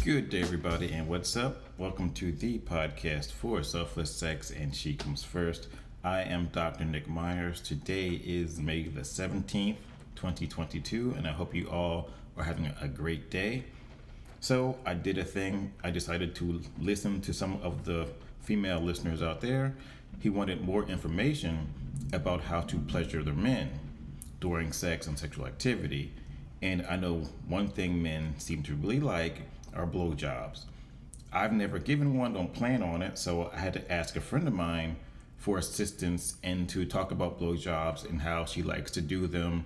Good day, everybody, and what's up? Welcome to the podcast for Selfless Sex and She Comes First. I am Dr. Nick Myers. Today is May the 17th, 2022, and I hope you all are having a great day. So I did a thing. I decided to listen to some of the female listeners out there. He wanted more information about how to pleasure their men during sex and sexual activity. And I know one thing men seem to really like are BlowJobs. I've never given one, don't plan on it, so I had to ask a friend of mine for assistance and to talk about BlowJobs and how she likes to do them,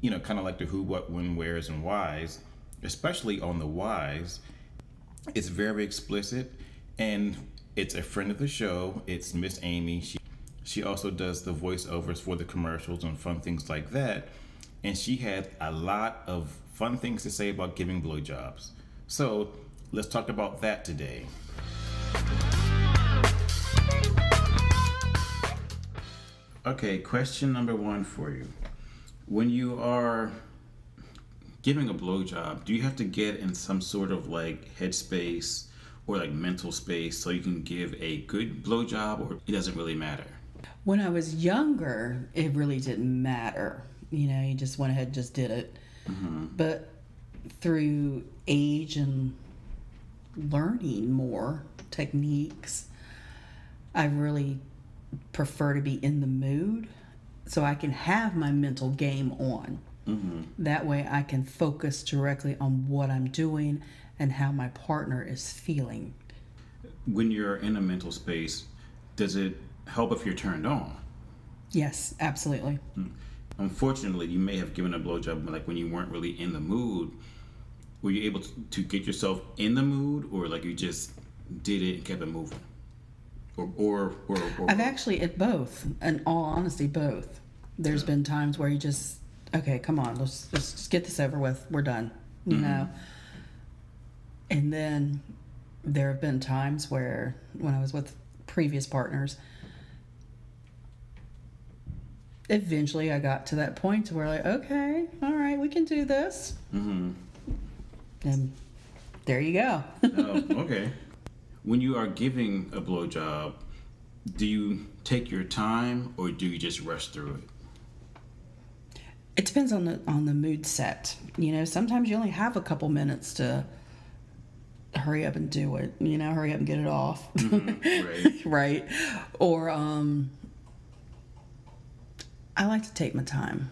you know, kind of like the who, what, when, wheres, and whys, especially on the whys. It's very explicit, and it's a friend of the show. It's Miss Amy. She also does the voiceovers for the commercials and fun things like that, and she had a lot of fun things to say about giving blowjobs. So let's talk about that today. Okay, question number one for you. When you are giving a blowjob, do you have to get in some sort of like headspace or like mental space so you can give a good blowjob, or it doesn't really matter? When I was younger, it really didn't matter. You know, you just went ahead and just did it. Mm-hmm. But through age and learning more techniques, I really prefer to be in the mood so I can have my mental game on. Mm-hmm. That way I can focus directly on what I'm doing and how my partner is feeling. When you're in a mental space, does it help if you're turned on? Yes, absolutely. Mm. Unfortunately, you may have given a blowjob like when you weren't really in the mood. Were you able to get yourself in the mood, or like you just did it and kept it moving? Or I've actually at both. In all honesty, both. There's been times where you just, okay, come on, let's just get this over with. We're done, you know. And then there have been times where, when I was with previous partners, eventually I got to that point where like, okay, all right, we can do this. Mm-hmm. And there you go. Oh, okay. When you are giving a blowjob, do you take your time or do you just rush through it? It depends on the mood set. You know, sometimes you only have a couple minutes to hurry up and do it. You know, hurry up and get it off. Mm-hmm. Right. Or I like to take my time.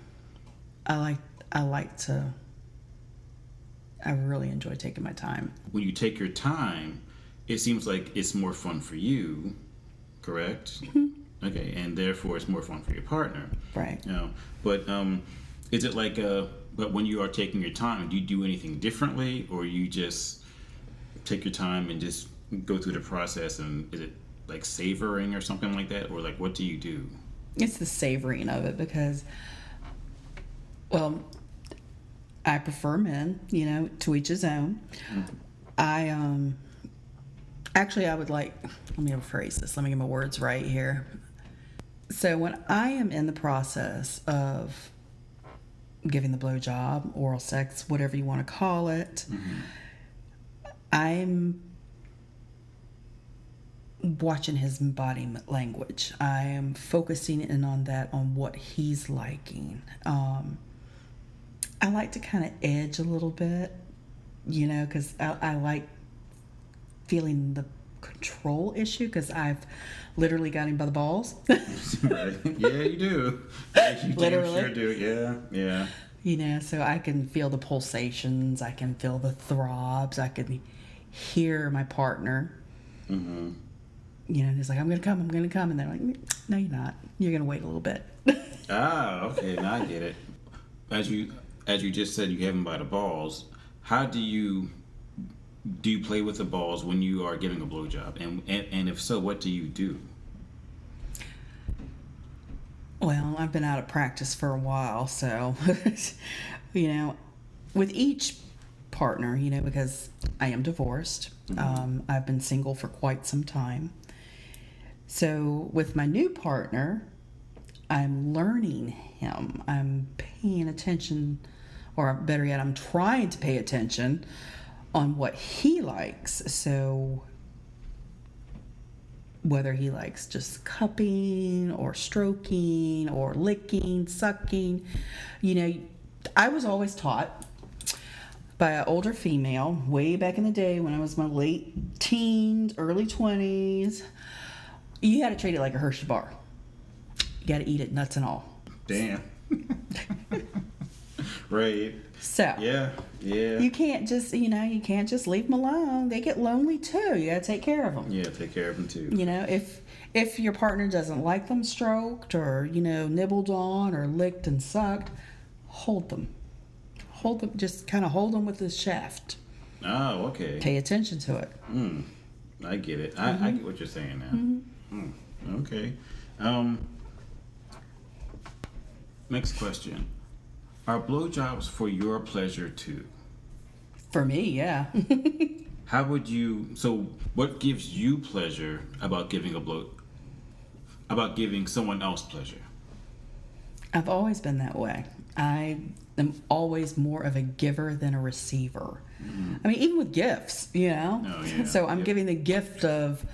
I really enjoy taking my time. When you take your time, it seems like it's more fun for you, correct? Mm-hmm. Okay, and therefore it's more fun for your partner. Right. You know, but is it like but when you are taking your time, do you do anything differently, or you just take your time and just go through the process, and is it like savoring or something like that, or like what do you do? It's the savoring of it because, well, I prefer men, you know, to each his own. Mm-hmm. I would like, let me rephrase this. Let me get my words right here. So when I am in the process of giving the blowjob, oral sex, whatever you want to call it, mm-hmm. I'm watching his body language. I am focusing in on that, on what he's liking. I like to kind of edge a little bit, you know, because I like feeling the control issue because I've literally got him by the balls. Right. Yeah, you do. You literally. Sure do. Yeah. You know, so I can feel the pulsations. I can feel the throbs. I can hear my partner. Mm-hmm. You know, he's like, I'm going to come. And they're like, no, you're not. You're going to wait a little bit. Okay. Now I get it. As you just said, you have him by the balls. How do you play with the balls when you are giving a blowjob? And if so, what do you do? Well, I've been out of practice for a while, so, you know, with each partner, you know, because I am divorced. Mm-hmm. I've been single for quite some time. So with my new partner, I'm learning him. I'm paying attention, or better yet, I'm trying to pay attention on what he likes. So whether he likes just cupping or stroking or licking, sucking, I was always taught by an older female way back in the day when I was my late teens, early 20s. You had to treat it like a Hershey bar. You got to eat it, nuts and all. Damn. Right. So yeah. You can't just leave them alone. They get lonely too. You got to take care of them. Yeah, take care of them too. If your partner doesn't like them stroked or nibbled on or licked and sucked, hold them. Just kind of hold them with the shaft. Oh, okay. Pay attention to it. I get it. I get what you're saying now. Okay. Next question. Are blowjobs for your pleasure too? For me, yeah. How would you? So, what gives you pleasure about giving someone else pleasure? I've always been that way. I am always more of a giver than a receiver. I mean, even with gifts, Oh, yeah. So I'm giving the gift of,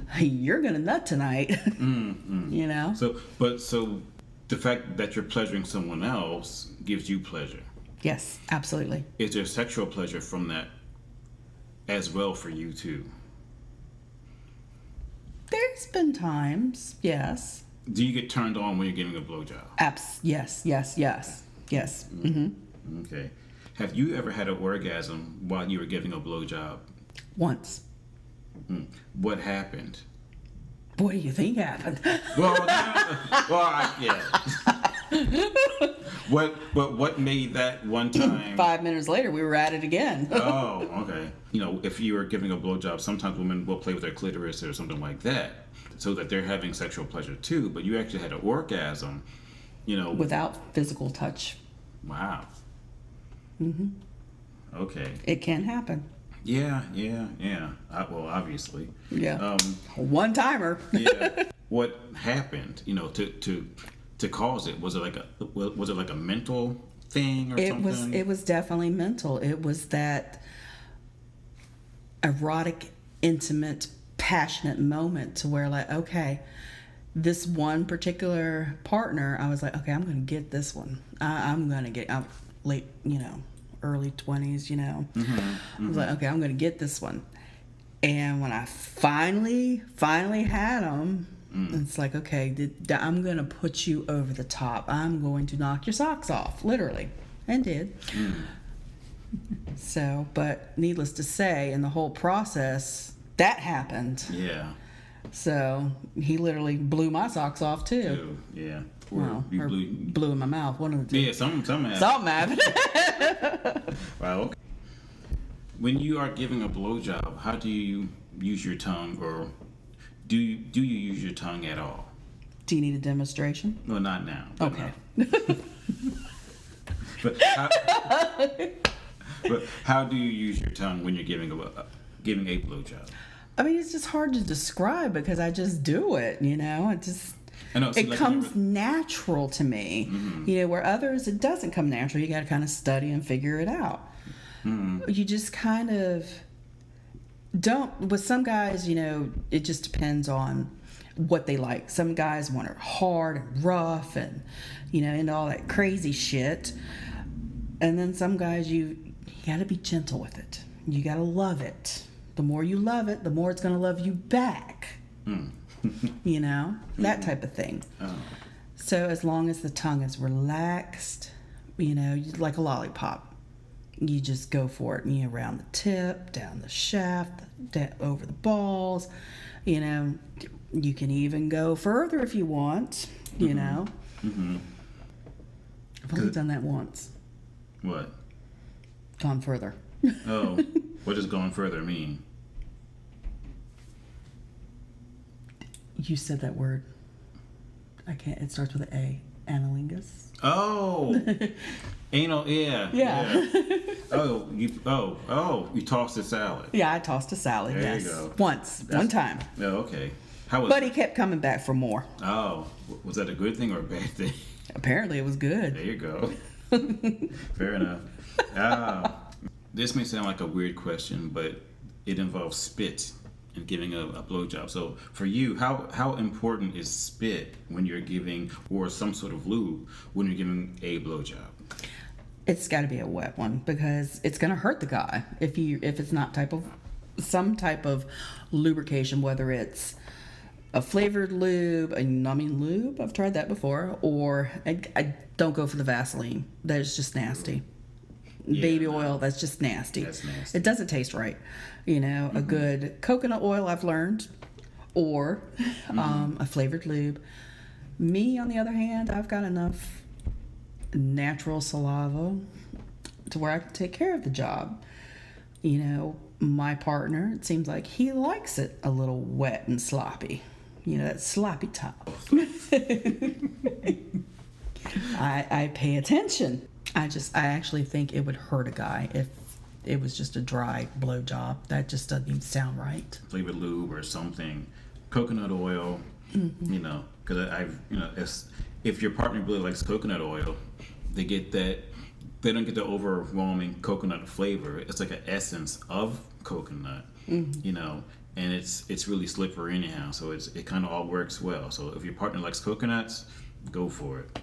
hey, you're gonna nut tonight. So the fact that you're pleasuring someone else gives you pleasure. Yes, absolutely. Is there sexual pleasure from that as well for you too? There's been times, yes. Do you get turned on when you're giving a blowjob? Yes. Mm-hmm. Okay. Have you ever had an orgasm while you were giving a blowjob? Once. What happened? What do you think happened? Yeah. What made that one time? 5 minutes later, we were at it again. Oh, okay. If you were giving a blowjob, sometimes women will play with their clitoris or something like that, so that they're having sexual pleasure too. But you actually had an orgasm, without physical touch. Wow. Okay. It can happen. Yeah. Well, obviously. Yeah. One timer. Yeah. What happened? To cause it? Was it like a mental thing or something? It was definitely mental. It was that erotic, intimate, passionate moment to where okay, this one particular partner, I was like, okay, I'm going to get this one. I'm late, early 20s, I was like, okay, I'm going to get this one. And when I finally had him, it's like, okay, I'm going to put you over the top. I'm going to knock your socks off, literally. And did. So, but needless to say, in the whole process, that happened. Yeah. So, he literally blew my socks off, too. Yeah. Or blew in my mouth. One of the two. Yeah, something happened. Something happened. Wow. Okay. When you are giving a blowjob, how do you use your tongue, or do you use your tongue at all? Do you need a demonstration? No, not now. Okay. No. But how do you use your tongue when you're giving a blowjob? I mean, it's just hard to describe because I just do it. It comes natural to me. Where others it doesn't come natural. You got to kind of study and figure it out. You just kind of don't. With some guys, it just depends on what they like. Some guys want it hard and rough and into all that crazy shit. And then some guys, you got to be gentle with it. You got to love it. The more you love it, the more it's going to love you back. That type of thing. Oh. So as long as the tongue is relaxed, like a lollipop, you just go for it. Around the tip, down the shaft, over the balls. You can even go further if you want. I've only done that once. What? Gone further. Oh, what does going further mean? You said that word. I can't. It starts with an A. Analingus. Oh, anal. Yeah. Oh, you tossed a salad. Yeah, I tossed a salad. There yes. you go. One time. Oh, okay. How was? But he kept coming back for more. Oh, was that a good thing or a bad thing? Apparently, it was good. There you go. Fair enough. This may sound like a weird question, but it involves spit and giving a blowjob. So for you, how important is spit when you're giving, or some sort of lube when you're giving a blowjob? It's got to be a wet one because it's going to hurt the guy if it's not some type of lubrication, whether it's a flavored lube, lube. I've tried that before, or I don't go for the Vaseline. That is just nasty. Yeah, Baby oil, that's just nasty. That's nasty. It doesn't taste right. A good coconut oil, I've learned, or a flavored lube. Me, on the other hand, I've got enough natural saliva to where I can take care of the job. My partner, it seems like he likes it a little wet and sloppy. That sloppy top. I pay attention. I actually think it would hurt a guy if it was just a dry blowjob. That just doesn't even sound right. Flavored lube or something, coconut oil. Because if your partner really likes coconut oil, they don't get the overwhelming coconut flavor. It's like an essence of coconut, and it's really slippery anyhow. So it kind of all works well. So if your partner likes coconuts, go for it.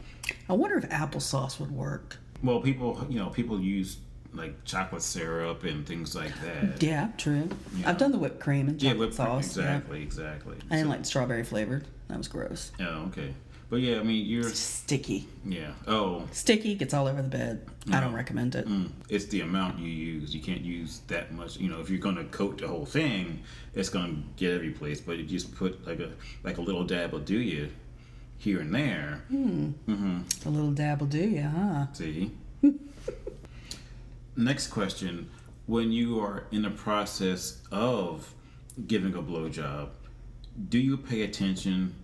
I wonder if applesauce would work. Well, people use like chocolate syrup and things like that. Yeah, true. I've done the whipped cream and chocolate sauce. Exactly. I didn't like strawberry flavored. That was gross. Oh, okay. But yeah, you're sticky. Yeah. Oh. Sticky, gets all over the bed. No. I don't recommend it. It's the amount you use. You can't use that much. If you're gonna coat the whole thing, it's gonna get every place. But if you just put like a little dab will do you here and there. A little dab will do you, huh? See. Next question: when you are in the process of giving a blowjob, do you pay attention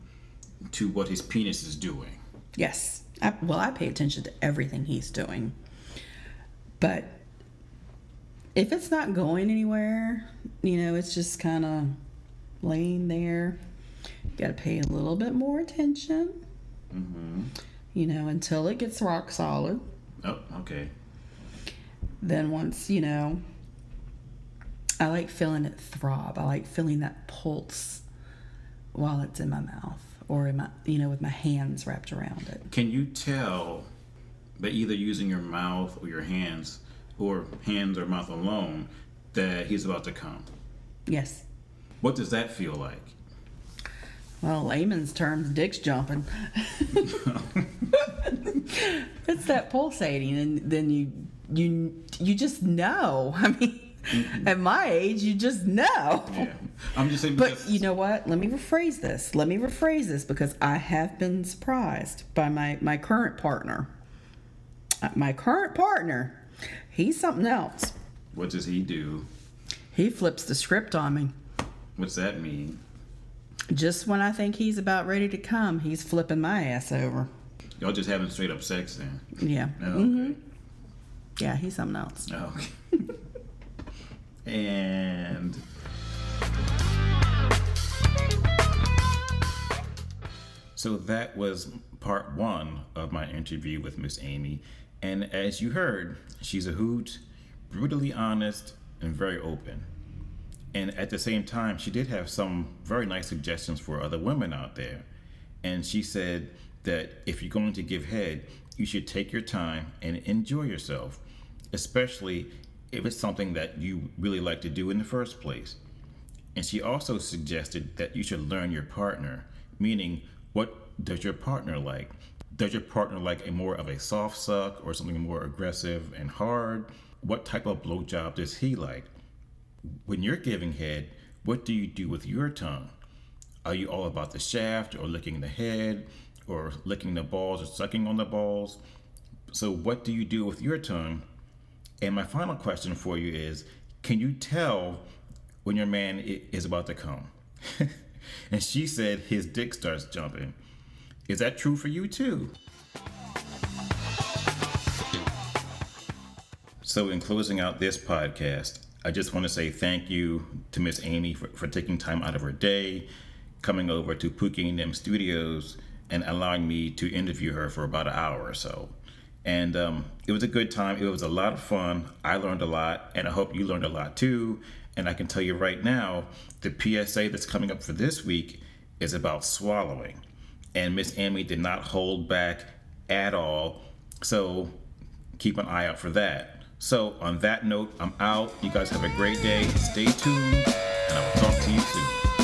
to what his penis is doing? Yes. I pay attention to everything he's doing. But if it's not going anywhere, it's just kind of laying there, you got to pay a little bit more attention, until it gets rock solid. Oh, okay. Then once, I like feeling it throb. I like feeling that pulse while it's in my mouth or in my, with my hands wrapped around it. Can you tell by either using your mouth or your hands or mouth alone that he's about to come? Yes. What does that feel like? Well, layman's terms, dick's jumping. It's that pulsating, and then you just know. At my age, you just know. Yeah. I'm just saying. But you know what? Let me rephrase this because I have been surprised by my current partner. My current partner, he's something else. What does he do? He flips the script on me. What's that mean? Just when I think he's about ready to come, he's flipping my ass over. Y'all just having straight up sex then? Yeah. Oh, okay. Yeah, he's something else. Oh, okay. And so that was part 1 of my interview with Miss Amy. And as you heard, she's a hoot, brutally honest, and very open. And at the same time, she did have some very nice suggestions for other women out there. And she said that if you're going to give head, you should take your time and enjoy yourself, especially if it's something that you really like to do in the first place. And she also suggested that you should learn your partner, meaning what does your partner like? Does your partner like more of a soft suck or something more aggressive and hard? What type of blowjob does he like? When you're giving head, what do you do with your tongue? Are you all about the shaft or licking the head or licking the balls or sucking on the balls? So what do you do with your tongue? And my final question for you is, can you tell when your man is about to come? And she said his dick starts jumping. Is that true for you too? So in closing out this podcast, I just want to say thank you to Miss Amy for taking time out of her day, coming over to Pookie and Them Studios, and allowing me to interview her for about an hour or so. And it was a good time. It was a lot of fun. I learned a lot, and I hope you learned a lot too. And I can tell you right now, the PSA that's coming up for this week is about swallowing. And Miss Amy did not hold back at all. So keep an eye out for that. So on that note, I'm out. You guys have a great day. Stay tuned, and I will talk to you soon.